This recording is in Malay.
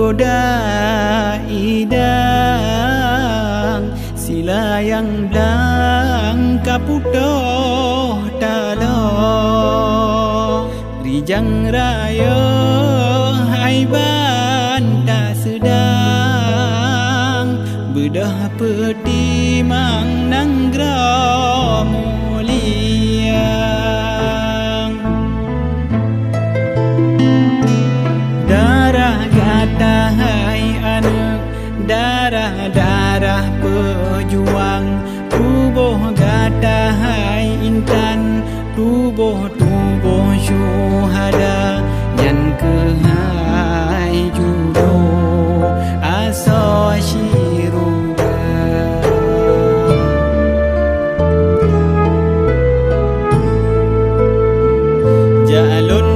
goda idang sila yang dang kaputoh talo rijang raya haiban tak sedang bedah peti mang nanggra muliang darah gata hai anak darah pejuang tubuh gata hai intan tubuh syuhada nyan ke hai judo aso syiruga jalun